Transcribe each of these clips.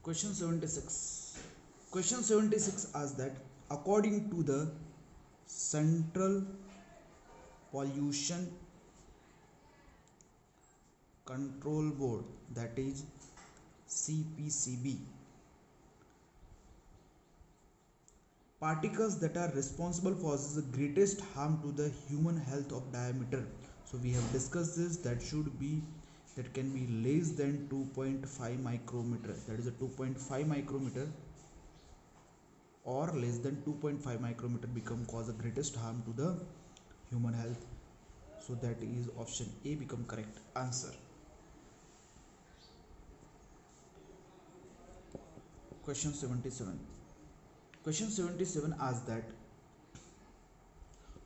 Question 76. Question 76 asks that according to the Central Pollution Control Board, that is CPCB, particles that are responsible for the greatest harm to the human health of diameter. So we have discussed this, that can be less than 2.5 micrometer, that is a 2.5 micrometer or less than 2.5 micrometer become cause the greatest harm to the human health. So that is option A become correct answer. Question 77. Question 77 asks that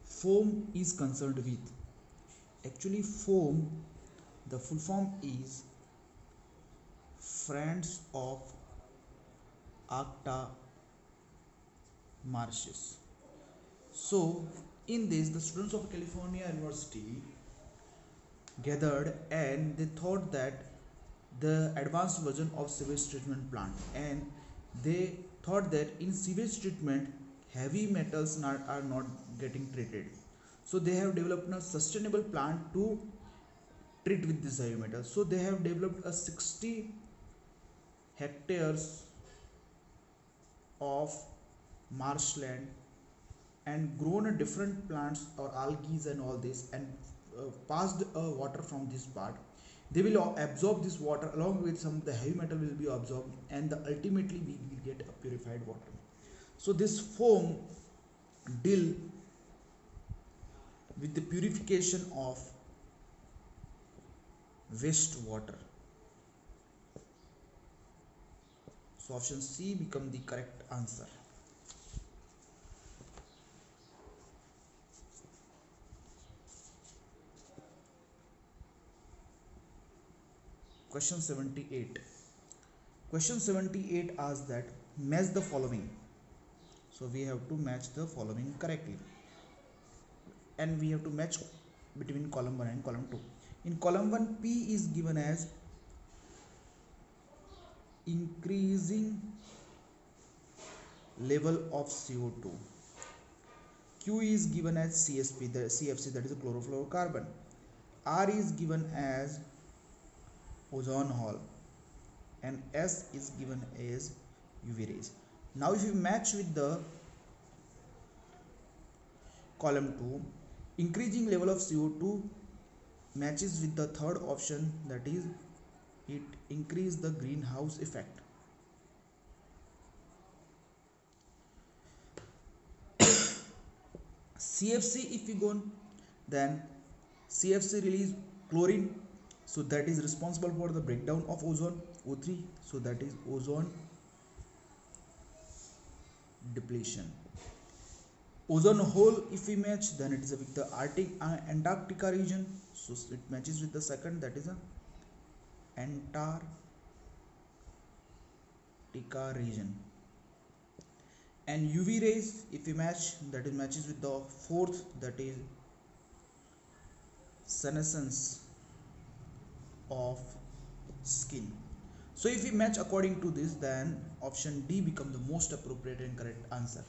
foam is concerned with. Actually foam, the full form is Friends of Arcta Marshes. So in this, the students of California University gathered and they thought that the advanced version of sewage treatment plant, and they thought that in sewage treatment heavy metals are not getting treated. So they have developed a sustainable plant to treat with this heavy metal. So they have developed a 60 hectares of marshland and grown a different plants or algae and all this, and passed water from this part. They will absorb this water along with some of the heavy metal will be absorbed, and ultimately we will get a purified water. So this foam deal with the purification of wastewater. So option C become the correct answer. Question 78. Question 78 asks that match the following. So we have to match the following correctly, and we have to match between column 1 and column 2. In column 1, P is given as increasing level of CO2. Q is given as CSP, the CFC, that is a chlorofluorocarbon. R is given as ozone hole, and S is given as UV rays. Now if you match with the column 2, increasing level of CO2 matches with the third option, that is it increase the greenhouse effect. CFC, if we go, then CFC release chlorine, so that is responsible for the breakdown of ozone, O3, so that is ozone depletion. Ozone hole, if we match, then it is with the Arctic Antarctica region, so it matches with the second, that is a Antarctica region. And UV rays, if we match, that is matches with the fourth, that is senescence of skin. So if we match according to this, then option D become the most appropriate and correct answer.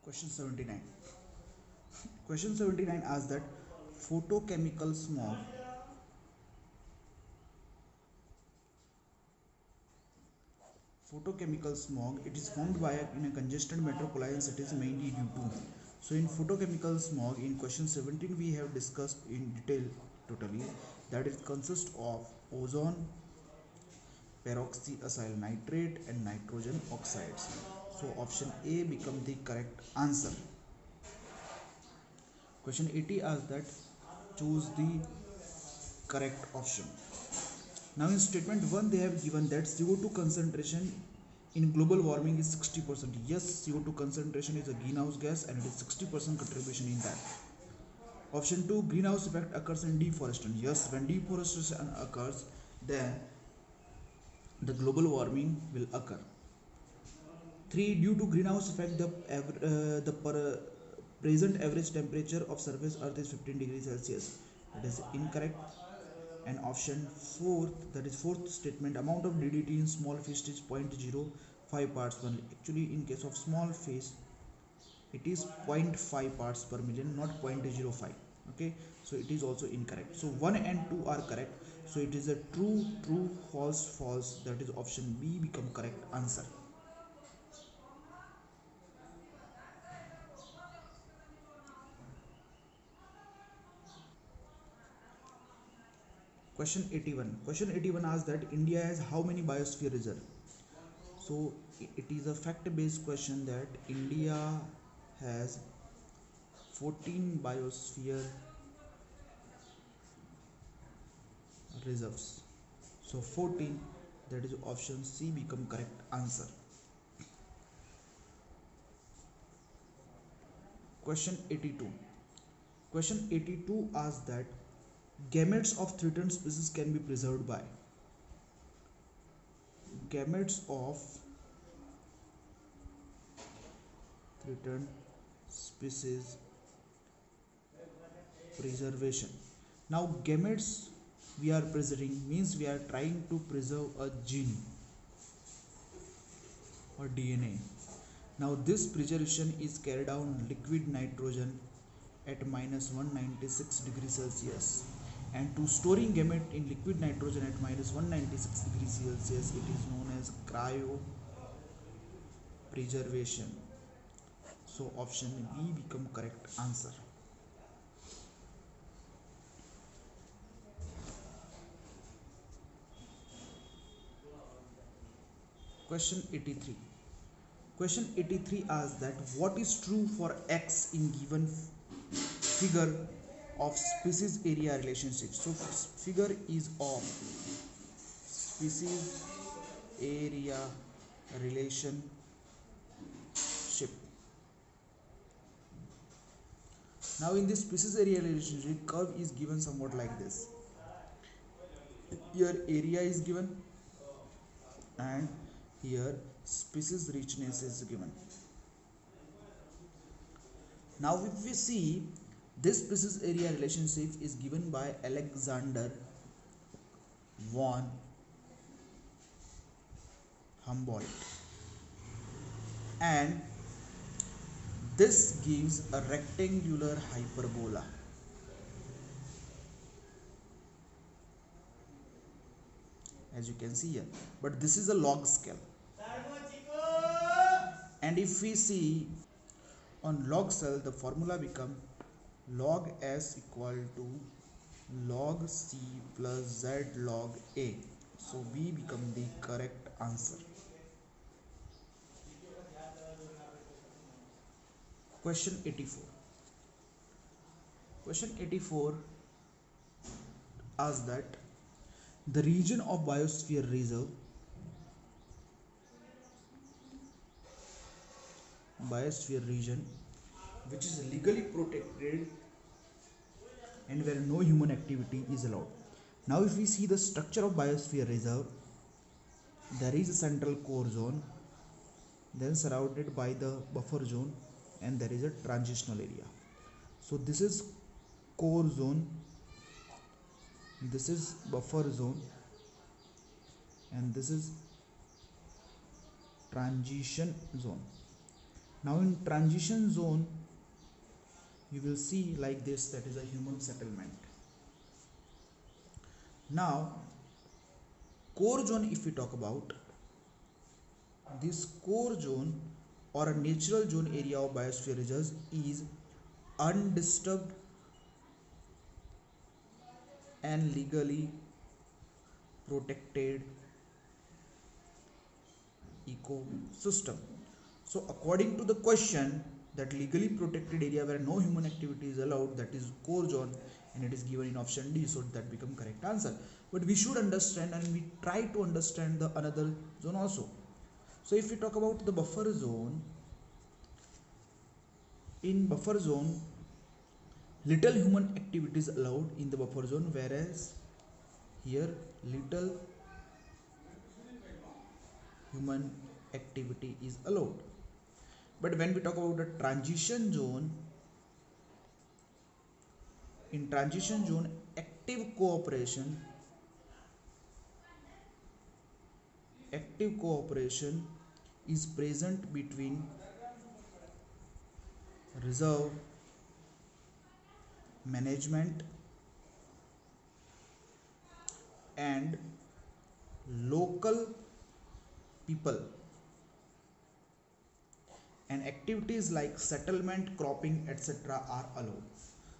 Question 79. Question 79 asks that photochemical smog it is formed by in a congested metropolitan cities mainly due to. So in photochemical smog, in question 17 we have discussed in detail totally that it consists of ozone, peroxyacyl nitrate and nitrogen oxides. So option A become the correct answer. Question 80 asks that choose the correct option. Now in statement 1 they have given that CO2 concentration in global warming is 60%. Yes, CO2 concentration is a greenhouse gas and it is 60% contribution in that. Option 2, greenhouse effect occurs in deforestation. Yes, when deforestation occurs, then the global warming will occur. 3, due to greenhouse effect, the present average temperature of surface earth is 15 degrees Celsius. It is incorrect. And option fourth, that is fourth statement, amount of DDT in small fish is 0.05 parts per million. Actually, in case of small fish, it is 0.5 parts per million, not 0.05. Okay, so it is also incorrect. So 1 and 2 are correct. So it is a true, true, false, false. That is option B become correct answer. Question 81. Question 81 asks that India has how many biosphere reserve? So it is a fact-based question that India has 14 biosphere reserves. So 14, that is option C become correct answer. Question 82. Question 82 asks that gametes of threatened species can be preserved by. Gametes of threatened species preservation. Now gametes we are preserving means we are trying to preserve a gene or DNA. Now this preservation is carried out on liquid nitrogen at minus 196 degrees Celsius, and to storing gamete in liquid nitrogen at minus 196 degrees Celsius, it is known as cryo preservation. So option B become correct answer. Question 83. Question 83 asks that what is true for X in given figure of species area relationship. So figure is of species area relationship. Now in this species area relationship, curve is given somewhat like this. Here area is given and here species richness is given. Now if we see, this species area relationship is given by Alexander von Humboldt, and this gives a rectangular hyperbola. As you can see here, but this is a log scale, and if we see on log scale, the formula become log s equal to log c plus z log a. So B become the correct answer. Question 84. Question 84 asks that the region of biosphere reserve region which is legally protected and where no human activity is allowed. Now if we see the structure of biosphere reserve, there is a central core zone, then surrounded by the buffer zone, and there is a transitional area. So this is core zone, this is buffer zone, and this is transition zone. Now in transition zone, you will see like this, that is a human settlement. Now core zone, if we talk about this core zone or a natural zone area of biosphere reserves, is undisturbed and legally protected ecosystem. So according to the question, that legally protected area where no human activity is allowed, that is core zone, and it is given in option D, so that become correct answer. But we should understand, and we try to understand the another zone also. So if we talk about the buffer zone, in buffer zone little human activity is allowed in the buffer zone, whereas here little human activity is allowed. But when we talk about the transition zone, in transition zone, active cooperation is present between reserve management and local people, and activities like settlement, cropping, etc. are allowed.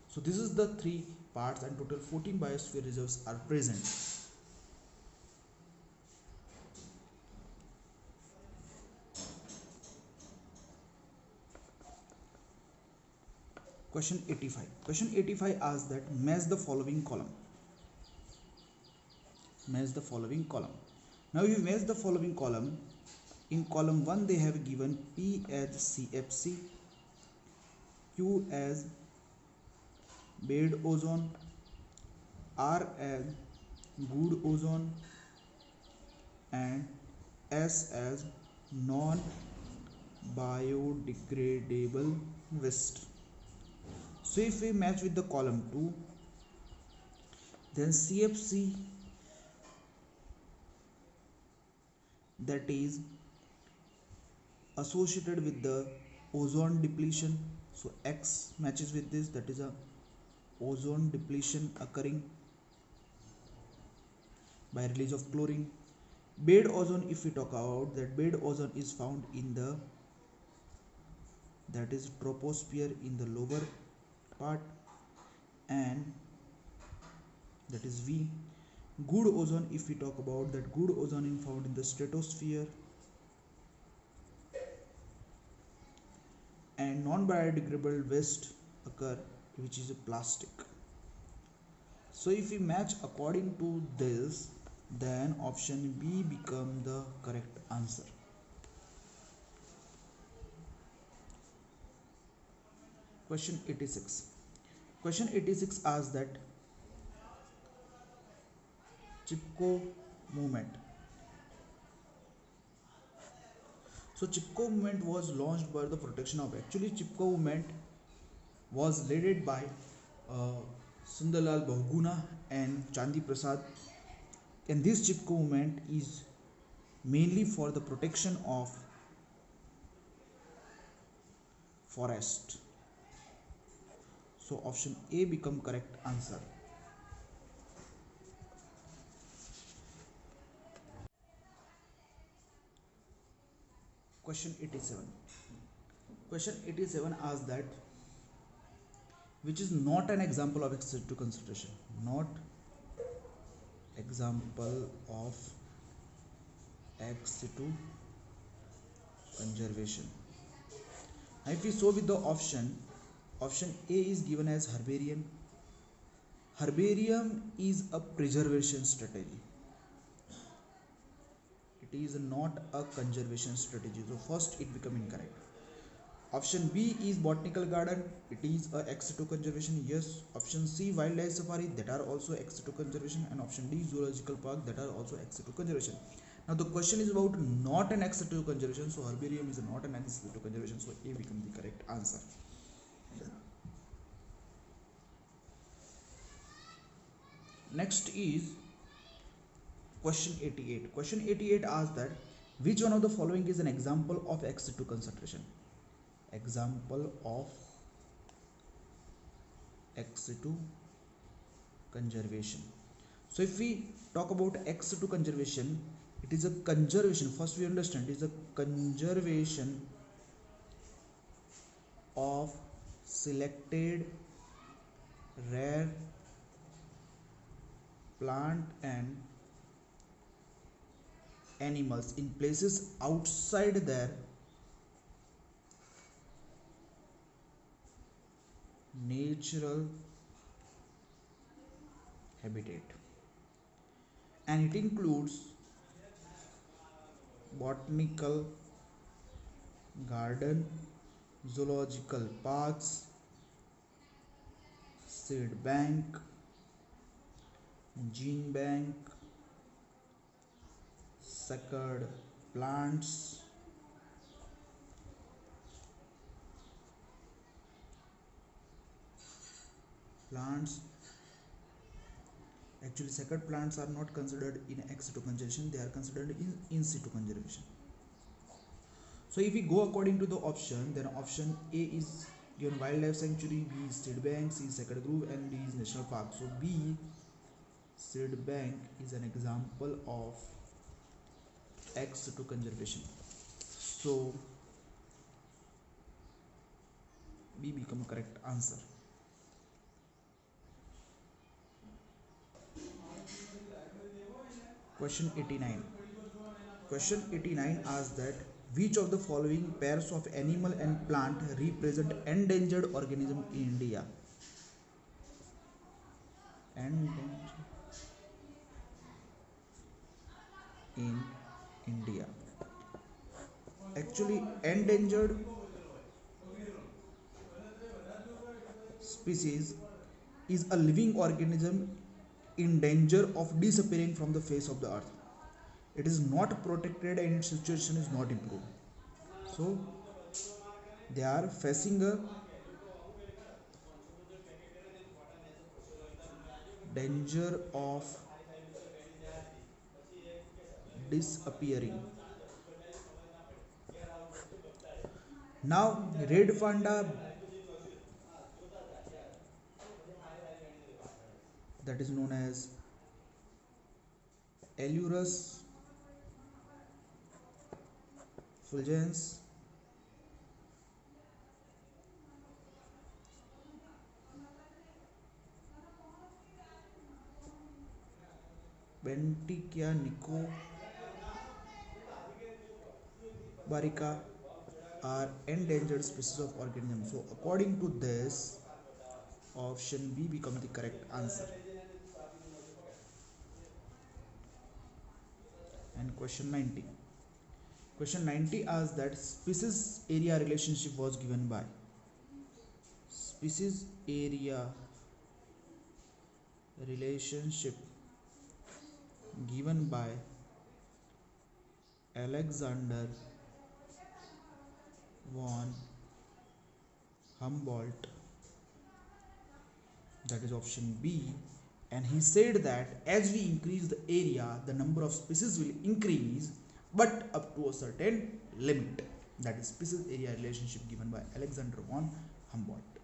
So this is the three parts, and total 14 biosphere reserves are present. Question 85. Question 85 asks that match the following column. Match the following column. Now if you match the following column, in column 1 they have given P as CFC, Q as bad ozone, R as good ozone, and S as non biodegradable waste. So if we match with the column 2, then CFC, that is associated with the ozone depletion, so X matches with this, that is a ozone depletion occurring by release of chlorine. Bad ozone, if we talk about that, bad ozone is found in the, that is troposphere, in the lower part, and that is V. Good ozone, if we talk about that, good ozone is found in the stratosphere, and non-biodegradable waste occur, which is a plastic. So if we match according to this, then option B become the correct answer. Question 86. Question 86 asks that Chipko movement. So Chipko movement was launched by the protection of, actually Chipko movement was led by Sundarlal Bahuguna and Chandi Prasad, and this Chipko movement is mainly for the protection of forest. So option A become correct answer. Question 87. Question 87 asks that which is not an example of access to concentration. Not example of access to conservation. Now if we show with the option A is given as herbarium. Herbarium is a preservation strategy. It is not a conservation strategy. So first it become incorrect. Option B is botanical garden. It is a access to conservation. Yes. Option C wildlife safari, that are also access to conservation, and option D zoological park, that are also access to conservation. Now the question is about not an access to conservation, so herbarium is not an access to conservation, so A becomes the correct answer. Next is question 88. Question 88 asks that which one of the following is an example of access to concentration? Example of access to conservation. So if we talk about access to conservation, it is a conservation. First we understand it is a conservation of selected rare plant and animals in places outside their natural habitat, and it includes botanical garden, zoological parks, seed bank, gene bank, suckered plants, plants, actually sacred plants are not considered in ex situ conservation, they are considered in situ conservation. So if we go according to the option, then option A is given wildlife sanctuary, B is state bank, C is sacred grove, and D is national park. So B, state bank, is an example of ex situ conservation. So B become correct answer. Question 89. Question 89 asks that which of the following pairs of animal and plant represent endangered organism in India? Endangered in India. Actually, endangered species is a living organism in danger of disappearing from the face of the earth. It is not protected and its situation is not improved. So they are facing a danger of disappearing. Now, red panda, that is known as Ailurus fulgens, Bentikia nicobarica are endangered species of organism. So according to this, option B become the correct answer. And question 90. Question 90 asks that species area relationship was given by. Species area relationship given by Alexander von Humboldt, that is option B, and he said that as we increase the area, the number of species will increase, but up to a certain limit. That is species area relationship given by Alexander von Humboldt.